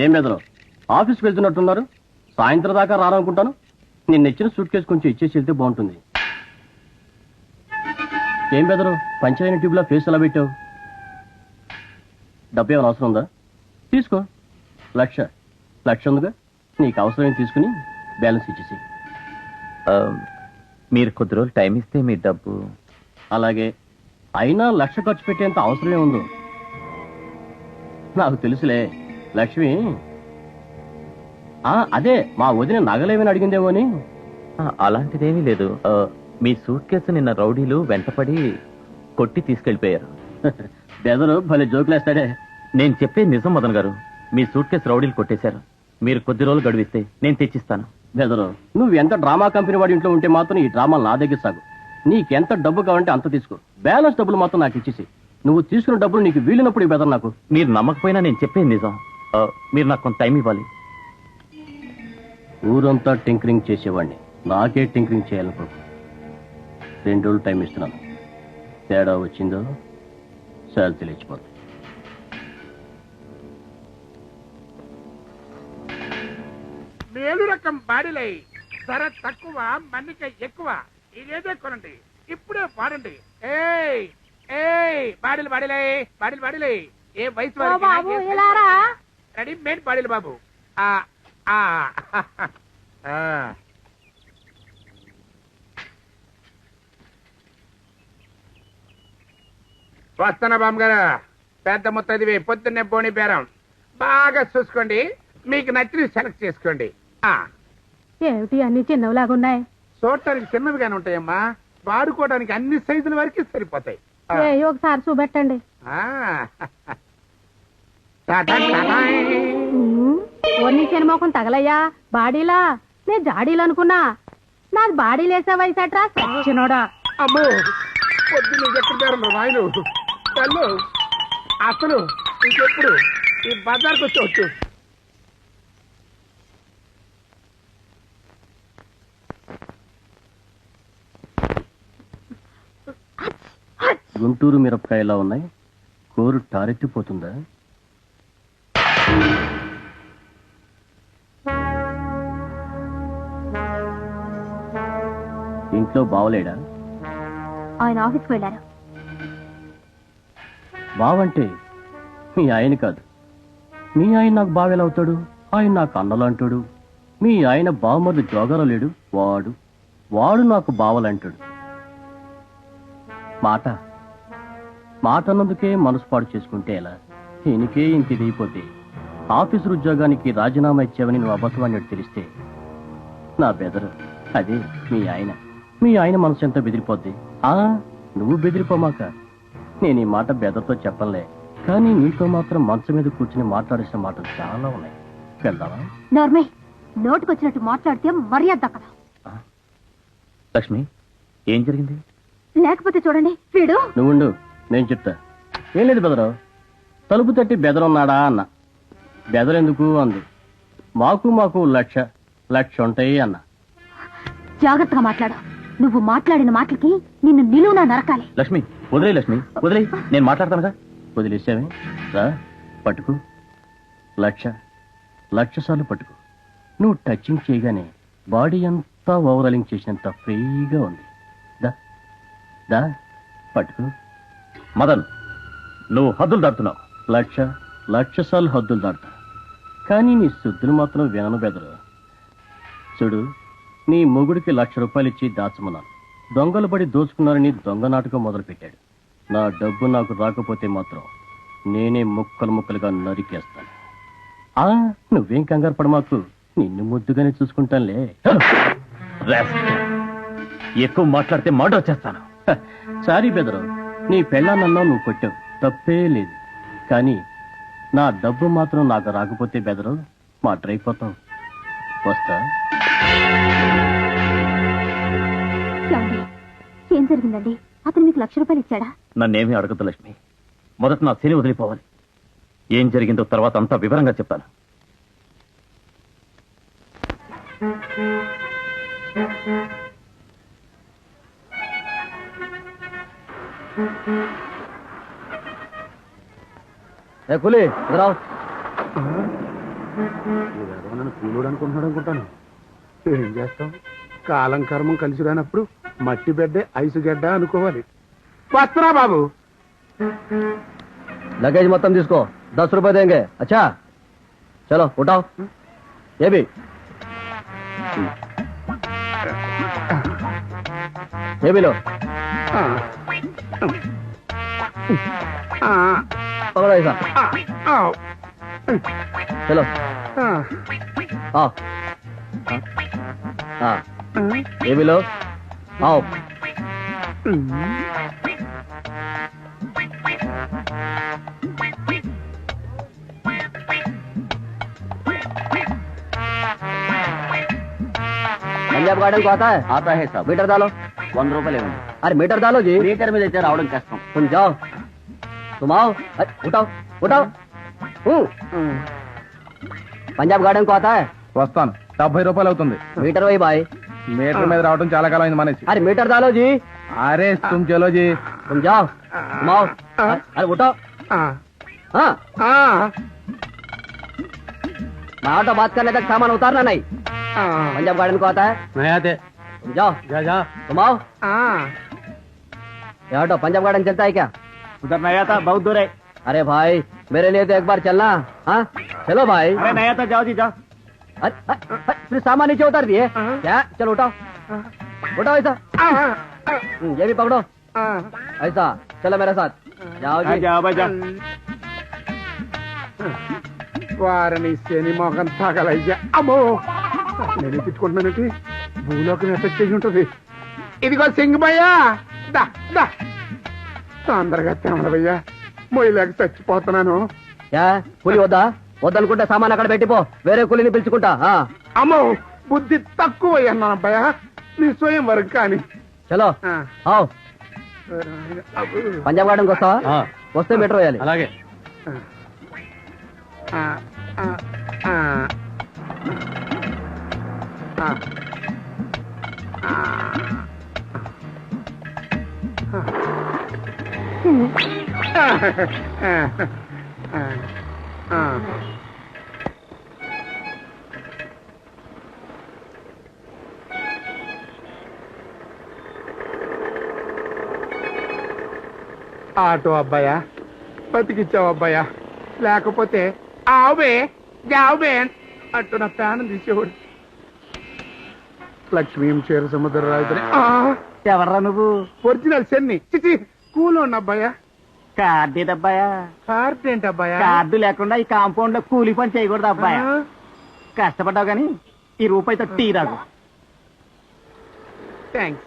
ఏం బెదరు ఆఫీస్కి వెళ్తున్నట్టున్నారు? సాయంత్రం దాకా రారనుకుంటాను. నేను నచ్చిన సూట్ కేసు కొంచెం ఇచ్చేసి వెళ్తే బాగుంటుంది. ఏం బెదరు పంచైన ట్యూబ్లో ఫేస్ ఎలా పెట్టావు? డబ్బు ఏమైనా అవసరం ఉందా? తీసుకో. 1,00,000 ఉందిగా, నీకు అవసరమైన తీసుకుని బ్యాలెన్స్ ఇచ్చేసి. మీరు కొద్ది రోజులు టైం ఇస్తే మీ డబ్బు. అలాగే. అయినా 1,00,000 ఖర్చు పెట్టేంత అవసరమే ఉందో? నాకు తెలుసులే. లక్ష్మి అదే మా వదిన నగలేమని అడిగిందేమో అని. అలాంటిదేమీ లేదు. మీ సూట్ కేసు నిన్న రౌడీలు వెంటపడి కొట్టి తీసుకెళ్లిపోయారు. బెదరు భలే జోకులేస్తాడే. నేను చెప్పేది నిజం మదన్ గారు. మీ సూట్ కేసు రౌడీలు కొట్టేశారు. మీరు కొద్ది రోజులు గడివిస్తే నేను తెచ్చిస్తాను. బెదరు నువ్వు ఎంత డ్రామా కంపెనీ వాడి ఇంట్లో ఉంటే మాత్రం ఈ డ్రామాలు నా దగ్గర సాగు. నీకెంత డబ్బు కావాలంటే అంత తీసుకో. బ్యాలెన్స్ డబ్బులు మాత్రం నాకు ఇచ్చేసి. నువ్వు తీసుకున్న డబ్బులు నీకు వీలున్నప్పుడు బెదర్ నాకు. మీరు నమ్మకపోయినా నేను చెప్పేది నిజం. మీరు నాకు కొంత టైం ఇవ్వాలి. ఊరంతా టింకరింగ్ చేసేవాడిని, నాకే టింకరింగ్ చేయాలనుకో. 2 రోజులు టైం ఇస్తున్నాను. తేడా వచ్చిందో శాలరీ తెలియచిపోతుంది. మేలు రకం బాడీలై ధర తక్కువ మన్నిక ఎక్కువ. ఇదేదే కొనండి, ఇప్పుడే పాడండి. ఏయ్ ఏయ్ బాడీలు బాడీలై, బాడీలు బాడీలై. ఏ వయసు రెడీమేడ్ బాడీలు బాబు. వస్తానా బామ్మ గారు. పెద్ద ముత్తదివి పొద్దున్నే పోనీ బేరం. బాగా చూసుకోండి, మీకు నచ్చిన సెలెక్ట్ చేసుకోండి. ఏమిటి అన్ని చిన్నవిలాగున్నాయి? చూడటానికి చిన్నవిగానే ఉంటాయమ్మా, వాడుకోవడానికి అన్ని సైజుల వరకు సరిపోతాయి. ఒకసారి చూపెట్టండి. ఓన్ని చిన్నమోకం తగలయ్యా బాడీలా. నేను జాడీలు అనుకున్నా. నాది బాడీలేసే వయసట్రా చిన్నోడా. అమ్మో పొద్దున్న ఎక్కడ బేరం రాయలు తల్లు. అసలు ఇంకెప్పుడు ఈ బజార్కి వచ్చి గుంటూరు మిరపకాయలా ఉన్నాయి. కోరు టారెత్తిపోతుందా? ఇంట్లో బావలేడా? ఆయన ఆఫీస్కి వెళ్ళారు. బావంటే మీ ఆయన కాదు. మీ ఆయన నాకు బావెలా అవుతాడు? ఆయన నాకు అన్నలంటాడు. మీ ఆయన బావమరుడు జోగారా లేడు, వాడు నాకు బావలంటాడు. మాట అన్నందుకే మనసు పాడు చేసుకుంటే ఎలా? ఈయనకే ఇంత ఇదైపోతే ఆఫీసు ఉద్యోగానికి రాజీనామా ఇచ్చావని నువ్వు అబద్ధమని తెలిస్తే నా బెదరు. అదే మీ ఆయన మనసు ఎంత బెదిరిపోద్ది. నువ్వు బెదిరిపోమాక. నేను ఈ మాట బెదర్తో చెప్పలే, కానీ నీతో మాత్రం మంచం మీద కూర్చుని మాట్లాడేసిన మాటలు చాలా ఉన్నాయి. వెళ్దామా? నార్మే నోటుకొచ్చినట్టు మాట్లాడితే మర్యాద దక్కదు. లక్ష్మి ఏం జరిగింది? లేకపోతే చూడండి వీడు. నువ్వుండు, నేను చెప్తా. ఏం లేదు బెదరు. తలుపు తట్టి బెదరున్నాడా అన్న. బెదరెందుకు అంది. మాకు 1,00,000 ఉంటాయి అన్న. జాగ్రత్తగా మాట్లాడు. నువ్వు మాట్లాడిన మాటలకి నిన్ను నిలువునా నరకాలి. లక్ష్మి వదిలే, లక్ష్మి వదిలే, నేను మాట్లాడతానుగా. వదిలేసావే రా, పట్టుకు. 1,00,000 సార్లు పట్టుకు. నువ్వు టచింగ్ చేయగానే బాడీ అంతా ఓవరాలింగ్ చేసినంత ఫ్రీగా ఉంది. దా పట్టుకు. మదన్ నువ్వు హద్దులు దాటుతున్నావు. 1,00,000 సార్లు హద్దులు దాటుతా, కానీ నీ శుద్ధులు మాత్రం వినను బెదరు. చూడు, నీ మొగుడికి 1,00,000 రూపాయలు ఇచ్చి దాచమన్నాను. దొంగలు పడి దోచుకున్నారని దొంగ నాటకం మొదలుపెట్టాడు. నా డబ్బు నాకు రాకపోతే మాత్రం నేనే ముక్కలుగా నరికేస్తాను. నువ్వేం కంగారు పడ, మాకు నిన్ను ముద్దుగానే చూసుకుంటానులే. ఎక్కువ మాట్లాడితే మాట వచ్చేస్తాను. సారీ బెదరు, నీ పెళ్ళాన్నన్నా నువ్వు కొట్టావు, తప్పే లేదు. కానీ నా డబ్బు మాత్రం నాకు రాకపోతే బెదరు మాటరైపోతావు. వస్తా. ఏం జరిగిందండి? అతను మీకు 1,00,000 రూపాయలు ఇచ్చాడా? నన్నేమీ అడగదు లక్ష్మి. మొదట నా శని వదిలిపోవాలి. ఏం జరిగిందో తర్వాత అంతా వివరంగా చెప్తాను. కూలి నన్ను కూలోడు అనుకుంటున్నాడు అనుకుంటాను. ఏం చేస్తాం, కాలం కర్మం కలిసి రానప్పుడు మట్టి బెడ్డే ఐసు గడ్డ అనుకోవాలి. వస్తున్నా బాబు. लगेज మొత్తం తీసుకో, 10 रुपए देंगे. अच्छा चलो उठाओ. ये भी लो. ఆ, ఆ, पकड़ो ऐसा. ఆ, चलो ఆ, आओ. हाँ ये भी लो. आओ. पंजाब गार्डन को आता है? आता है साहब. मीटर डालो. 100 रुपए लेंगे. अरे मीटर डालो जी. मीटर में देते रावण कष्टम. तुम जाओ, तुम आओ. अरे उठाओ उठाओ. పంజాబ్ గార్డెన్ కు ఆతా హై? వస్తాను. 70 రూపాయలు అవుతుంది. Metre Y boy. మీటర్ మీద రావడం చాలా కాలం అయింది మనేసి. అరే మీటర్ डालो जी. అరే तुम चलो जी. तुम जाओ, तुम आओ. अरे उठाओ. ఆ, हाँ ఆ, मैं ऑटो बात करने तक सामान उतारना नहीं. ఆ, पंजाब गार्डन को आता है? नहीं आते. तुम जाओ. जा तुम आओ. ఆ. ये ऑटो पंजाब गार्डन चलता है क्या? उधर नहीं आता, बहुत दूर है. अरे भाई मेरे लिए तो एक बार चलना. हाँ चलो भाई. अरे नहीं आता, जाओ जी जाओ. फिर सामान नीचे उतार दिए क्या? चलो उठाओ, उठाओ ऐसा. ఆ, ఆ, ये भी पकड़ो ఆ. ऐसा. चलो मेरे साथ. जाओ जी. जाओ भाई जाओ. వారిని శని మొఖం తగలయ్యా. అమ్మో, నేను తిట్టుకుంటున్నానంటే భూలోకం ఎఫెక్ట్ చేసి ఉంటుంది. ఇదిగో సింగమయ్యా, దా దా తొందరగా తెమలవయ్యా, మొయ్యలేక చచ్చిపోతున్నాను. क्या కూలి వద్దా? వద్దనుకుంటే సామాన్ అక్కడ పెట్టిపో, వేరే కూలిని పిలుచుకుంటా. అమ్మో, బుద్ధి తక్కువ అన్నాను అబ్బాయా, నీ స్వయం వరకు కానీ. చలో ఆ, आओ. అబ్బో. పంజాబ్ గార్డెన్ వస్తావా? ఆ. వస్తే మీటర్ వేయాలి. అలాగే. ఆ, ఆ, ఆ, ఆ, ఆ. ఆటో అబ్బాయా, బతికిచ్చావు అబ్బాయా, లేకపోతే ఆవుబే జావుబే అంటూ నా ప్రాణం తీసేవాడు. లక్ష్మీ చేర సముద్ర రాజుని. ఎవర్రా నువ్వు? ఒరిజినల్ చెన్ని చిచి కూల్ ఉన్న అబ్బాయా. కార్డు అబ్బాయా. కార్డ్ ఏంటి అబ్బాయా? కార్డు లేకుండా ఈ కాంపౌండ్ లో కూలి పని చేయకూడదు అబ్బాయా. ఆ, కష్టపడ్డావు గాని ఈ రూపాయితో టీ రాదు. థాంక్స్.